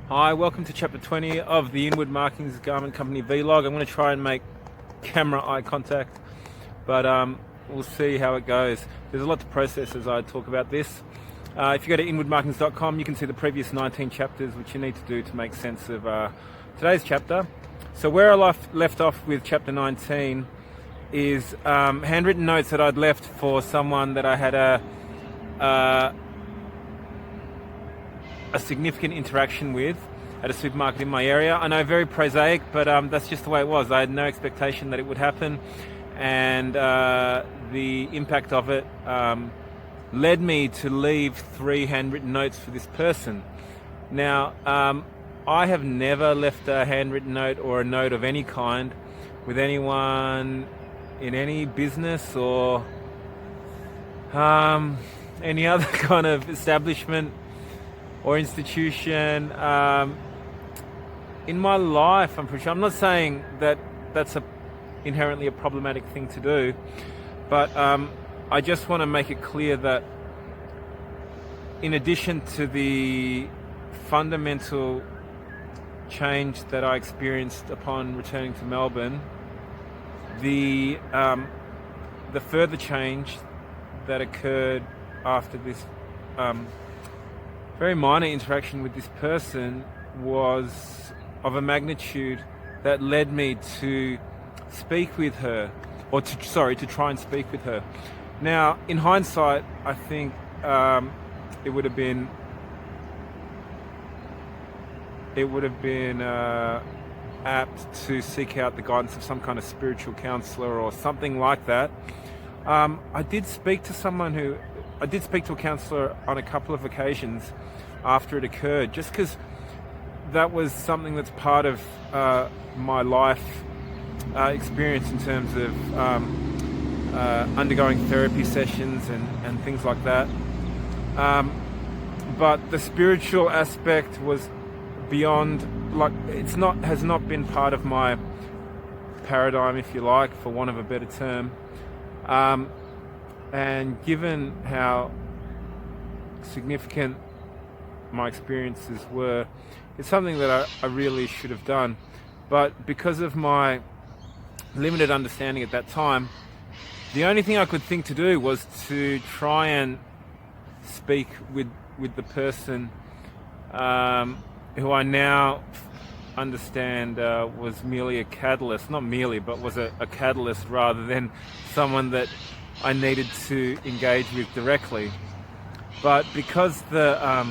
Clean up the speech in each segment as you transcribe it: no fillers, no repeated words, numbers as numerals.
Hi, welcome to chapter 20 of the Inward Markings Garment Company vlog. I'm going to try and make camera eye contact, but we'll see how it goes. There's a lot to process as I talk about this. If you go to inwardmarkings.com, you can see the previous 19 chapters, which you need to do to make sense of today's chapter. So where I left off with chapter 19 is handwritten notes that I'd left for someone that I had a significant interaction with at a supermarket in my area. I know, very prosaic, but that's just the way it was. I had no expectation that it would happen, and the impact of it led me to leave 3 handwritten notes for this person. Now, I have never left a handwritten note or a note of any kind with anyone in any business or any other kind of establishment or institution in my life. I'm pretty sure. I'm not saying that that's inherently a problematic thing to do, but I just want to make it clear that in addition to the fundamental change that I experienced upon returning to Melbourne, the further change that occurred after this very minor interaction with this person was of a magnitude that led me to speak with her, or to try and speak with her. Now, in hindsight, I think it would have been apt to seek out the guidance of some kind of spiritual counselor or something like that. I did speak to a counselor on a couple of occasions after it occurred, just because that was something that's part of my life experience in terms of undergoing therapy sessions and things like that. But the spiritual aspect was beyond, has not been part of my paradigm, if you like, for want of a better term. And given how significant my experiences were, it's something that I really should have done. But because of my limited understanding at that time, the only thing I could think to do was to try and speak with the person who I now understand was merely a catalyst, not merely, but was a catalyst rather than someone that I needed to engage with directly. But because the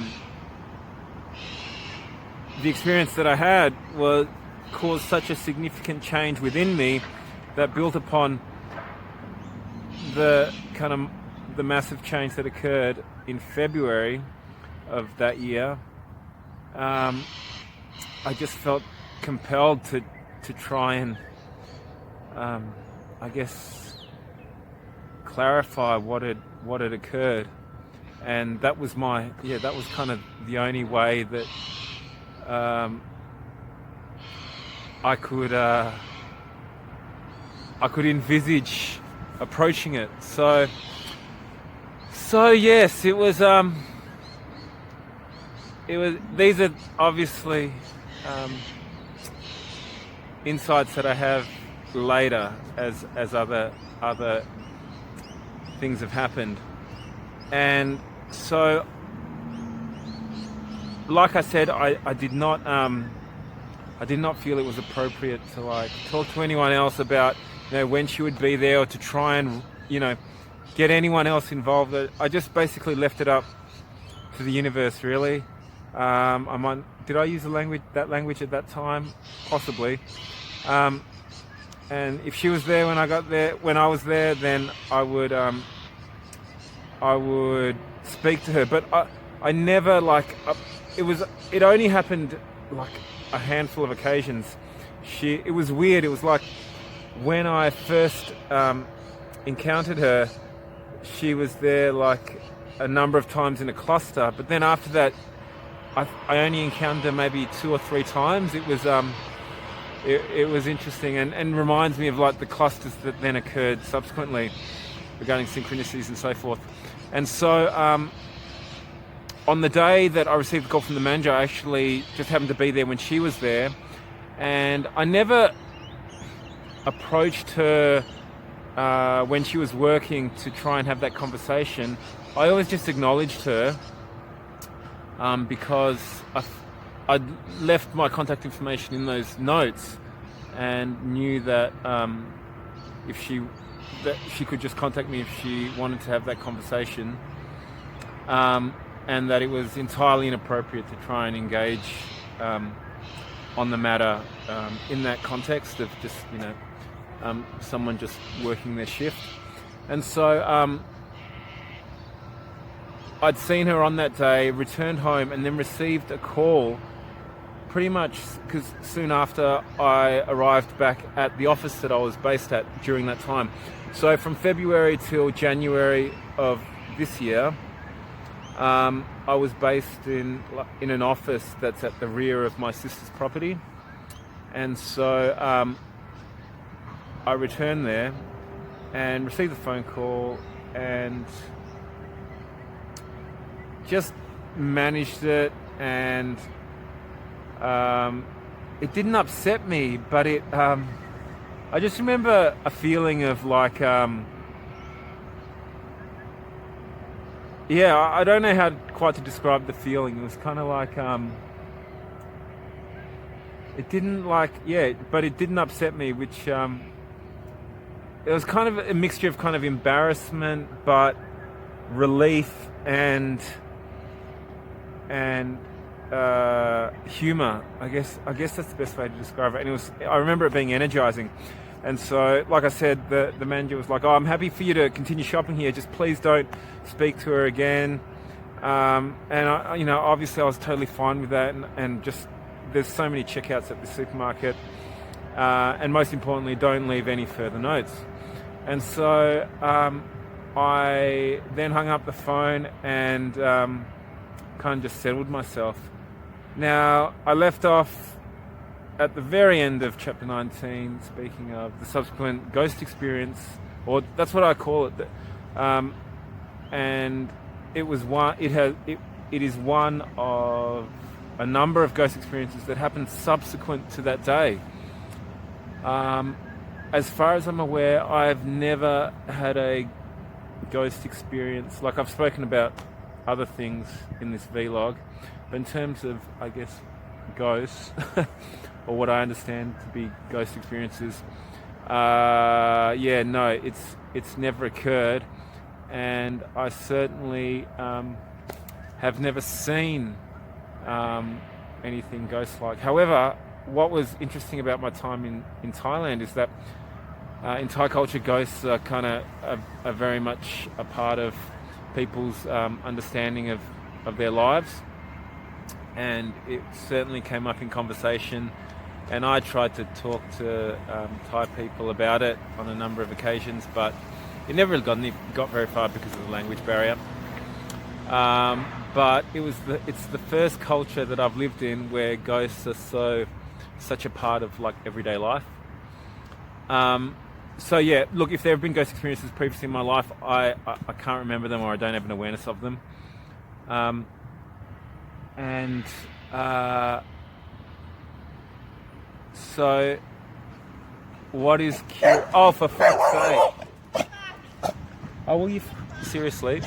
experience that I had caused such a significant change within me that built upon the massive change that occurred in February of that year, I just felt compelled to try and I guess clarify what had occurred. And that was kind of the only way that I could envisage approaching it. So yes, it was. These are obviously insights that I have later as other things have happened, and so, like I said, I did not feel it was appropriate to talk to anyone else about when she would be there, or to try and get anyone else involved. I just basically left it up to the universe, really. Did I use that language at that time? Possibly. And if she was there when I was there, then I would speak to her. But I never it only happened a handful of occasions. It was weird. It was like when I first encountered her, she was there a number of times in a cluster. But then after that, I only encountered her maybe 2 or 3 times. It was interesting and reminds me of the clusters that then occurred subsequently regarding synchronicities and so forth. And so on the day that I received the call from the manager, I actually just happened to be there when she was there, and I never approached her when she was working to try and have that conversation. I always just acknowledged her because I'd left my contact information in those notes and knew that if she could just contact me if she wanted to have that conversation, and that it was entirely inappropriate to try and engage on the matter in that context of just, someone just working their shift. And so I'd seen her on that day, returned home, and then received a call pretty much because soon after I arrived back at the office that I was based at during that time. So from February till January of this year, I was based in an office that's at the rear of my sister's property. And so I returned there and received the phone call and just managed it, and it didn't upset me, but I just remember a feeling of like, I don't know how quite to describe the feeling. It was kind of like, it didn't but it didn't upset me, which, it was kind of a mixture of kind of embarrassment, but relief and humor. I guess that's the best way to describe it. And I remember it being energizing. And so, like I said, the manager was like, "Oh, I'm happy for you to continue shopping here. Just please don't speak to her again." And obviously, I was totally fine with that. And just there's so many checkouts at the supermarket, and most importantly, don't leave any further notes. And so I then hung up the phone and kind of just settled myself. Now, I left off at the very end of chapter 19, speaking of the subsequent ghost experience, or that's what I call it. And it was it is one of a number of ghost experiences that happened subsequent to that day. As far as I'm aware, I've never had a ghost experience. Like, I've spoken about other things in this vlog, but in terms of, I guess, ghosts, or what I understand to be ghost experiences, it's never occurred, and I certainly have never seen anything ghost-like. However, what was interesting about my time in Thailand is that in Thai culture, ghosts are are very much a part of people's understanding of their lives, and it certainly came up in conversation, and I tried to talk to Thai people about it on a number of occasions, but it never really got very far because of the language barrier. But it's the first culture that I've lived in where ghosts are such a part of like everyday life. So yeah, look, if there have been ghost experiences previously in my life, I can't remember them, or I don't have an awareness of them. So what is oh, for fuck's sake. Oh, will you seriously?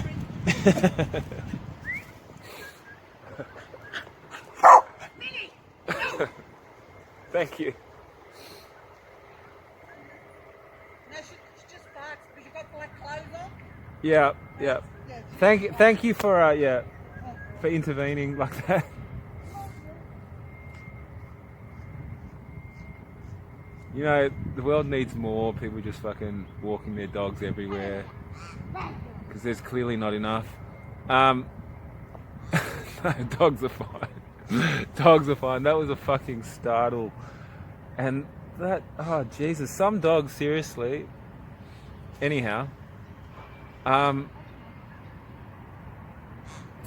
Thank you. No, she just barks because you've got black clothes on. Yeah. Thank you for intervening like that. You know, the world needs more people just fucking walking their dogs everywhere, because there's clearly not enough. No, dogs are fine. Dogs are fine. That was a fucking startle. And that, oh Jesus, some dogs, seriously. Anyhow.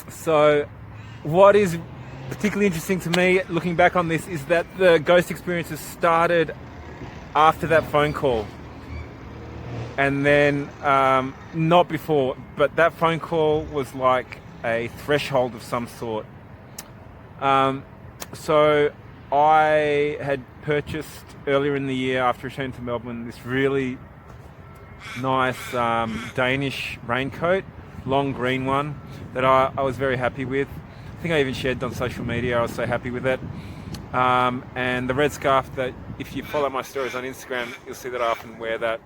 So what is particularly interesting to me looking back on this is that the ghost experiences started after that phone call, and then not before, but that phone call was like a threshold of some sort. So I had purchased earlier in the year, after returning to Melbourne, this really nice Danish raincoat, long green one, that I was very happy with. I think I even shared it on social media. I was so happy with it. And the red scarf, that if you follow my stories on Instagram, you'll see that I often wear that.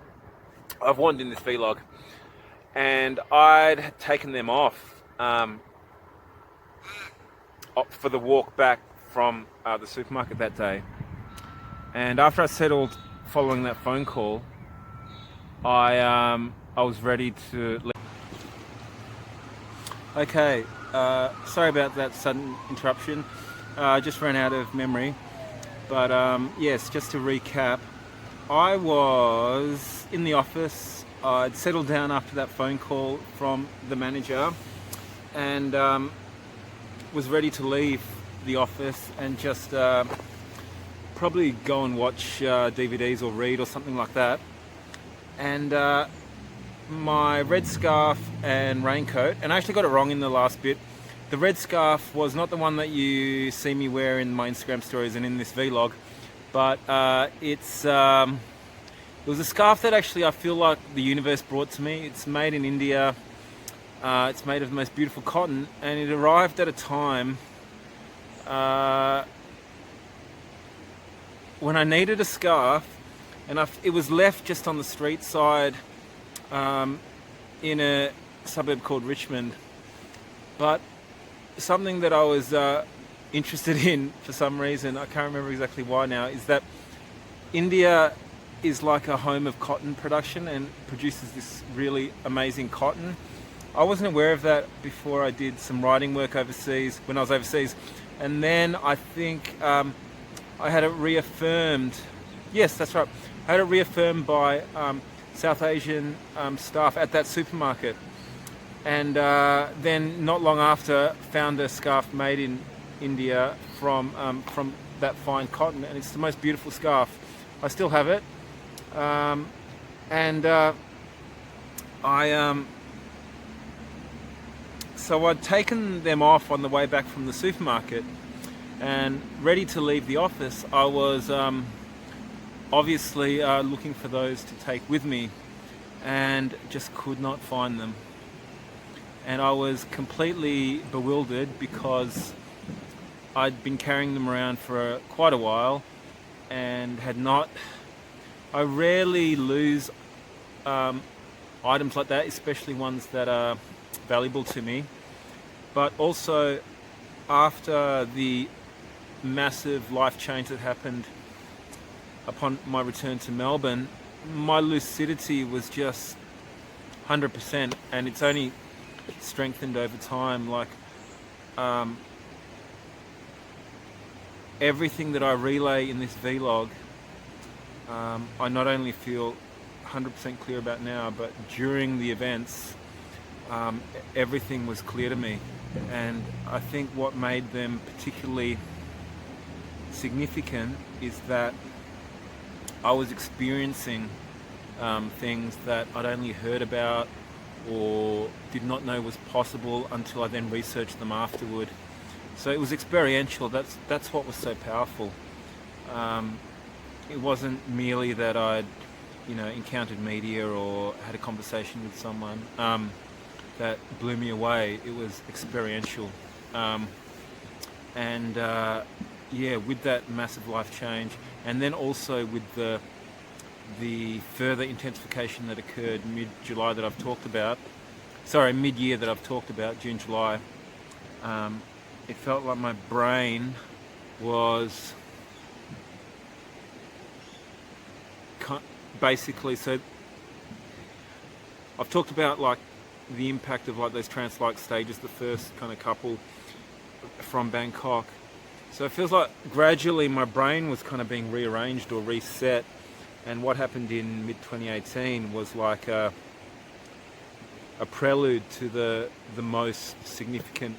I've worn it in this vlog. And I'd taken them off for the walk back from the supermarket that day. And after I settled following that phone call, I was ready to leave. Okay, sorry about that sudden interruption. I just ran out of memory. But yes, just to recap, I was in the office. I'd settled down after that phone call from the manager, and was ready to leave the office and just probably go and watch DVDs or read or something like that. And my red scarf and raincoat, and I actually got it wrong in the last bit. The red scarf was not the one that you see me wear in my Instagram stories and in this vlog, but it was a scarf that actually I feel like the universe brought to me. It's made in India. It's made of the most beautiful cotton, and it arrived at a time when I needed a scarf, and it was left just on the street side in a suburb called Richmond. But something that I was interested in for some reason, I can't remember exactly why now, is that India is like a home of cotton production and produces this really amazing cotton. I wasn't aware of that before I did some writing work overseas, when I was overseas. And then I think I had it reaffirmed. Yes, that's right. I had it reaffirmed by South Asian staff at that supermarket. And then not long after, found a scarf made in India from that fine cotton. And it's the most beautiful scarf. I still have it. So I'd taken them off on the way back from the supermarket, and ready to leave the office. I was obviously looking for those to take with me, and just could not find them. And I was completely bewildered because I'd been carrying them around for quite a while and had not. I rarely lose items like that, especially ones that are valuable to me. But also, after the massive life change that happened upon my return to Melbourne, my lucidity was just 100%, and it's only strengthened over time. Like everything that I relay in this vlog, I not only feel 100% clear about now, but during the events, everything was clear to me. And I think what made them particularly significant is that I was experiencing things that I'd only heard about or did not know was possible until I then researched them afterward. So it was experiential. That's what was so powerful. It wasn't merely that I'd encountered media or had a conversation with someone that blew me away. It was experiential. With that massive life change, and then also with the further intensification that occurred mid-July that I've talked about, mid-year that I've talked about, June, July, it felt like my brain was basically, so I've talked about like the impact of like those trance-like stages, the first kind of couple from Bangkok. So it feels like gradually my brain was kind of being rearranged or reset, and what happened in mid-2018 was like a prelude to the most significant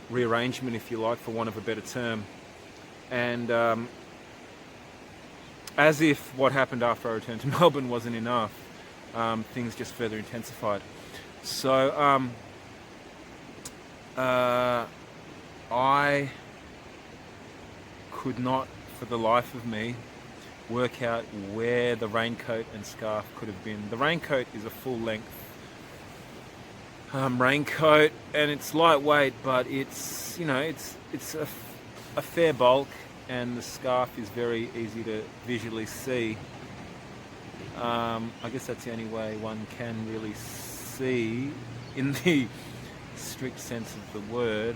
rearrangement, if you like, for want of a better term. And as if what happened after I returned to Melbourne wasn't enough, things just further intensified. So I could not, for the life of me, work out where the raincoat and scarf could have been. The raincoat is a full length raincoat, and it's lightweight, but it's it's a fair bulk, and the scarf is very easy to visually see. I guess that's the only way one can really see in the strict sense of the word.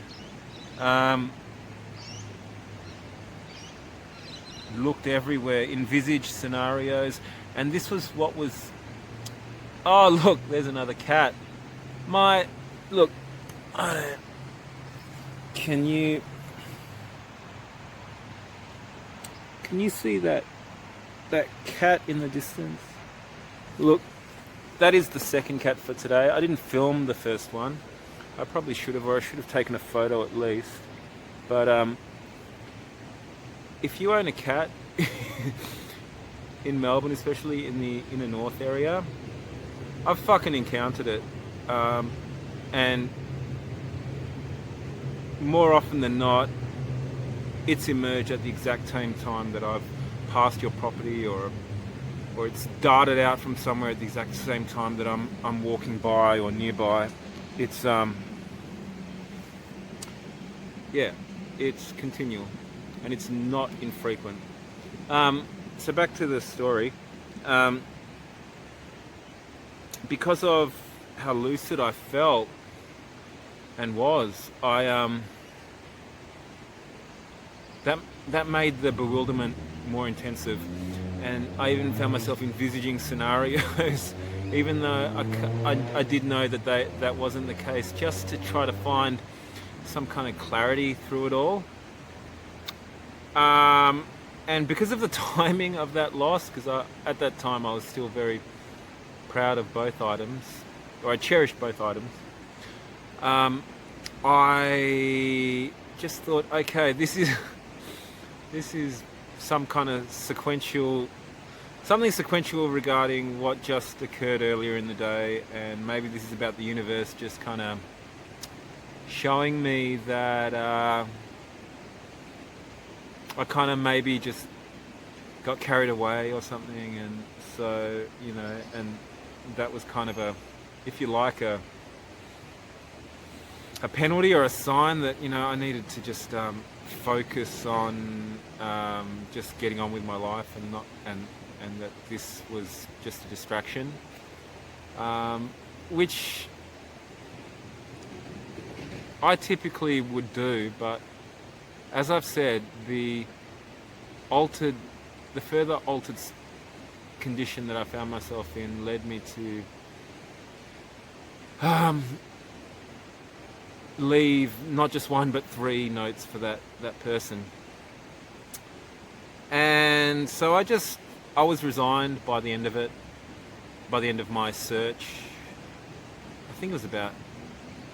Looked everywhere, envisaged scenarios, and this was what was. Oh, look, there's another cat. Look, can you see that cat in the distance? Look, that is the second cat for today. I didn't film the first one. I probably should have, or I should have taken a photo at least. But if you own a cat in Melbourne, especially in the inner north area, I've fucking encountered it. And more often than not, it's emerged at the exact same time that I've passed your property, or it's darted out from somewhere at the exact same time that I'm walking by or nearby. It's yeah, it's continual, and it's not infrequent. So back to the story. Because of how lucid I felt and was, that made the bewilderment more intensive, and I even found myself envisaging scenarios, even though I did know that that wasn't the case, just to try to find some kind of clarity through it all. And because of the timing of that loss, because at that time I was still very proud of both items, or I cherished both items, I just thought, okay, this is some kind of something sequential regarding what just occurred earlier in the day, and maybe this is about the universe just kind of showing me that I kind of maybe just got carried away or something, and so, and that was kind of if you like, a penalty or a sign that, I needed to just focus on just getting on with my life, and that this was just a distraction, which I typically would do, but as I've said, the further altered condition that I found myself in led me to leave not just one but 3 notes for that person. And so I was resigned by the end of it, by the end of my search. I think it was about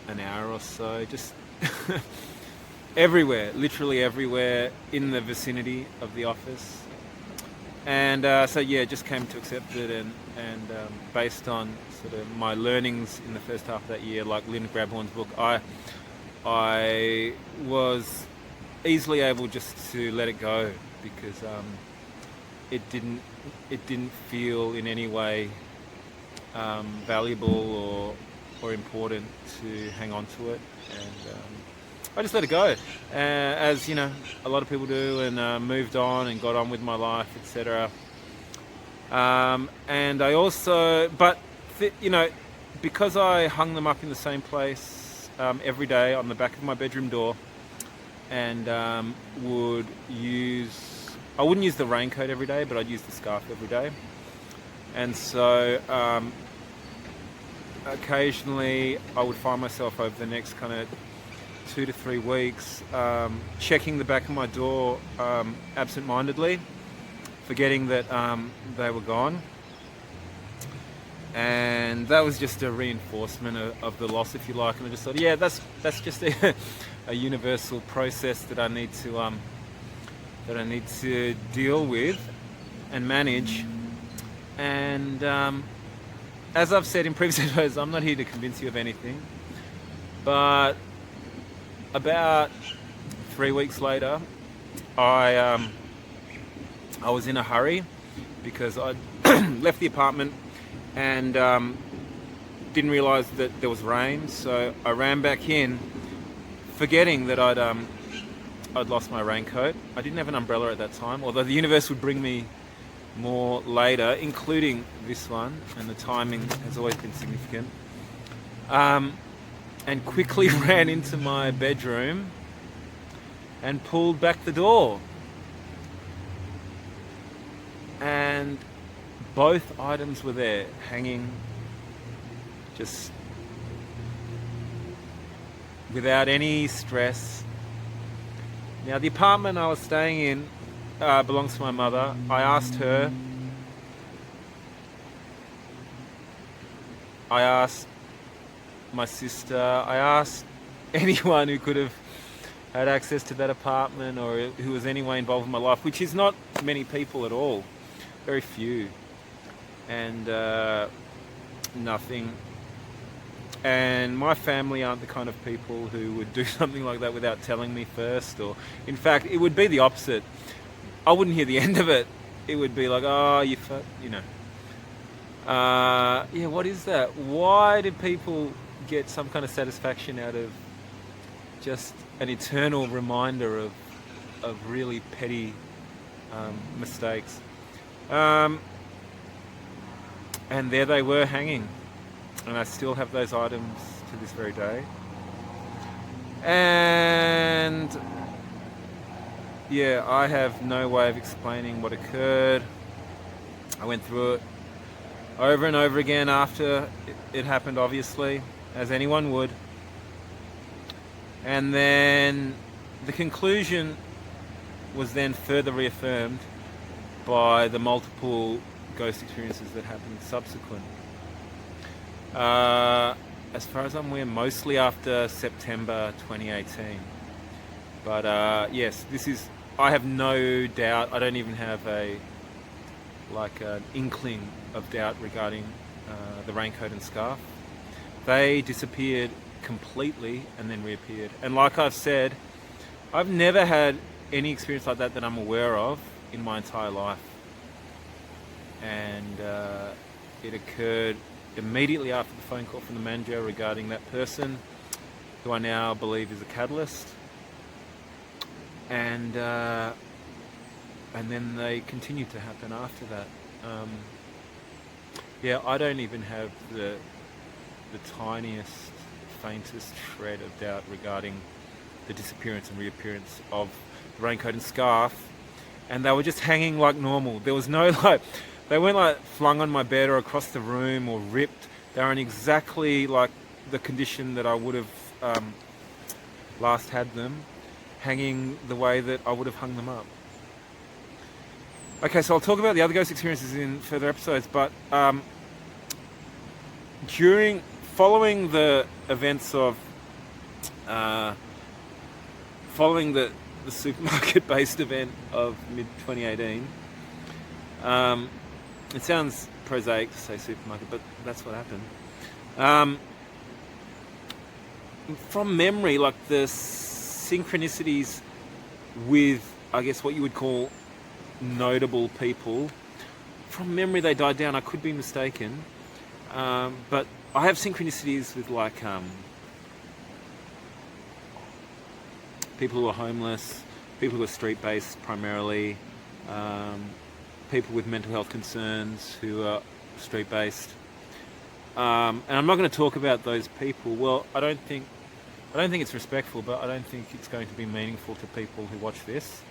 an hour or so, just everywhere, literally everywhere in the vicinity of the office. And so yeah, just came to accept it, and based on sort of my learnings in the first half of that year, like Lynn Grabhorn's book, I was easily able just to let it go, because it didn't feel in any way valuable or important to hang on to it, and I just let it go, as a lot of people do, and moved on and got on with my life, etc. And I also, because I hung them up in the same place every day on the back of my bedroom door, and I wouldn't use the raincoat every day, but I'd use the scarf every day. And so occasionally I would find myself over the next kind of 2 to 3 weeks checking the back of my door absent-mindedly, forgetting that they were gone. And that was just a reinforcement of the loss, if you like. And I just thought, yeah, that's just a universal process that I need to deal with and manage. And as I've said in previous episodes, I'm not here to convince you of anything. But about 3 weeks later, I was in a hurry because I left the apartment and didn't realise that there was rain. So I ran back in, forgetting that I'd lost my raincoat. I didn't have an umbrella at that time, although the universe would bring me more later, including this one, and the timing has always been significant. And quickly ran into my bedroom and pulled back the door. And both items were there, hanging just without any stress. Now, the apartment I was staying in belongs to my mother. I asked her, I asked my sister, I asked anyone who could have had access to that apartment or who was anyway involved in my life, which is not many people at all, very few, and nothing. And my family aren't the kind of people who would do something like that without telling me first, or in fact it would be the opposite. I wouldn't hear the end of it. It would be like, oh, you know. Yeah, what is that? Why do people get some kind of satisfaction out of just an eternal reminder of really petty mistakes? And there they were hanging, and I still have those items to this very day. And yeah, I have no way of explaining what occurred. I went through it over and over again after it happened, obviously, as anyone would. And then the conclusion was then further reaffirmed by the multiple ghost experiences that happened subsequent. As far as I'm aware, mostly after September 2018. But yes, I have no doubt. I don't even have an inkling of doubt regarding the raincoat and scarf. They disappeared completely and then reappeared. And like I've said, I've never had any experience like that I'm aware of in my entire life. And it occurred immediately after the phone call from the manager regarding that person, who I now believe is a catalyst. And then they continued to happen after that. Yeah, I don't even have the tiniest, faintest shred of doubt regarding the disappearance and reappearance of the raincoat and scarf. And they were just hanging like normal. There was no they weren't flung on my bed or across the room or ripped. They were in exactly like the condition that I would have last had them, hanging the way that I would have hung them up. Okay, so I'll talk about the other ghost experiences in further episodes, but following the events of following the supermarket-based event of mid-2018, it sounds prosaic to say supermarket, but that's what happened. From memory, like the synchronicities with, I guess, what you would call notable people, from memory they died down. I could be mistaken, but I have synchronicities with people who are homeless, people who are street-based primarily, people with mental health concerns who are street-based, and I'm not going to talk about those people. Well, I don't think it's respectful, but I don't think it's going to be meaningful to people who watch this.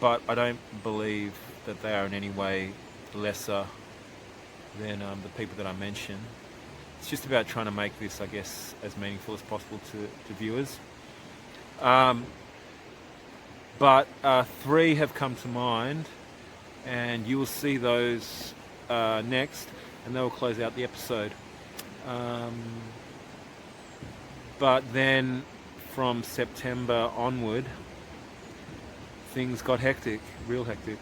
But I don't believe that they are in any way lesser than the people that I mentioned. It's just about trying to make this, I guess, as meaningful as possible to viewers. But 3 have come to mind, and you will see those next, and they will close out the episode. But then from September onward, things got hectic, real hectic.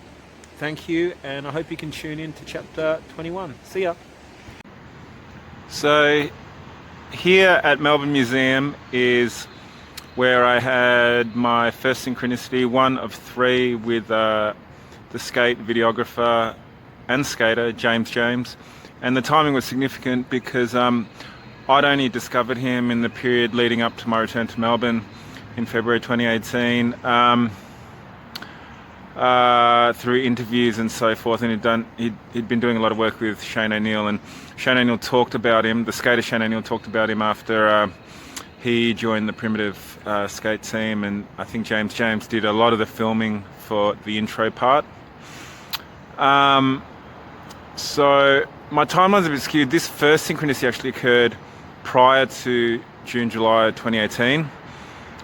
thank you, and I hope you can tune in to chapter 21. See ya. So here at Melbourne Museum is where I had my first synchronicity, one of three, with the skate videographer and skater James James. And the timing was significant because I'd only discovered him in the period leading up to my return to Melbourne in February 2018 through interviews and so forth, and he'd been doing a lot of work with Shane O'Neill, and Shane O'Neill talked about him, the skater Shane O'Neill talked about him after he joined the Primitive skate team, and I think James James did a lot of the filming for the intro part. So my timeline's a bit skewed. This first synchronicity actually occurred prior to June, July 2018,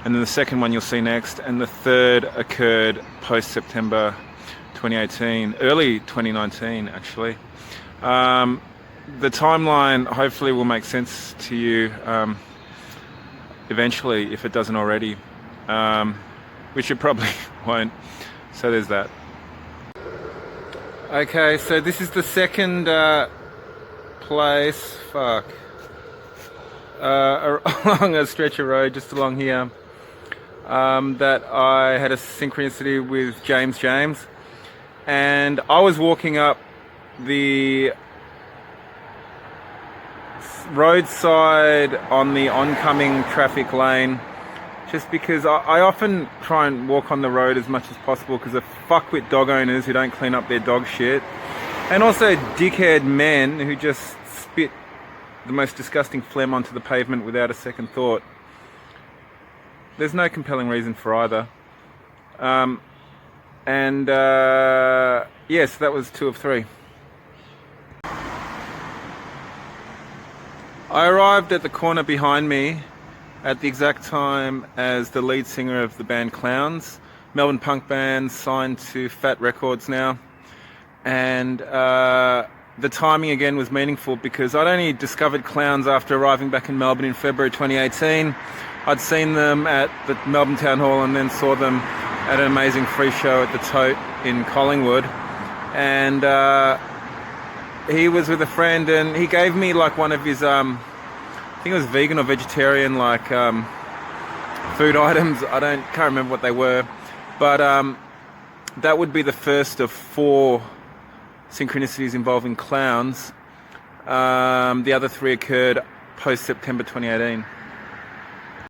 and then the second one you'll see next, and the third occurred post-September 2018, early 2019 actually. The timeline hopefully will make sense to you eventually, if it doesn't already, which it probably won't. So there's that. Okay, so this is the second place, along a stretch of road just along here, that I had a synchronicity with James James, and I was walking up the roadside on the oncoming traffic lane, just because I often try and walk on the road as much as possible because of fuckwit dog owners who don't clean up their dog shit, and also dickhead men who just spit the most disgusting phlegm onto the pavement without a second thought. There's no compelling reason for either. Yes, that was 2 of 3. I arrived at the corner behind me at the exact time as the lead singer of the band Clowns, Melbourne punk band signed to Fat Records now, and the timing again was meaningful because I'd only discovered Clowns after arriving back in Melbourne in February 2018. I'd seen them at the Melbourne Town Hall and then saw them at an amazing free show at the Tote in Collingwood, and he was with a friend and he gave me like one of his I think it was vegan or vegetarian food items. Can't remember what they were, but that would be the first of 4 synchronicities involving Clowns. The other 3 occurred post September 2018.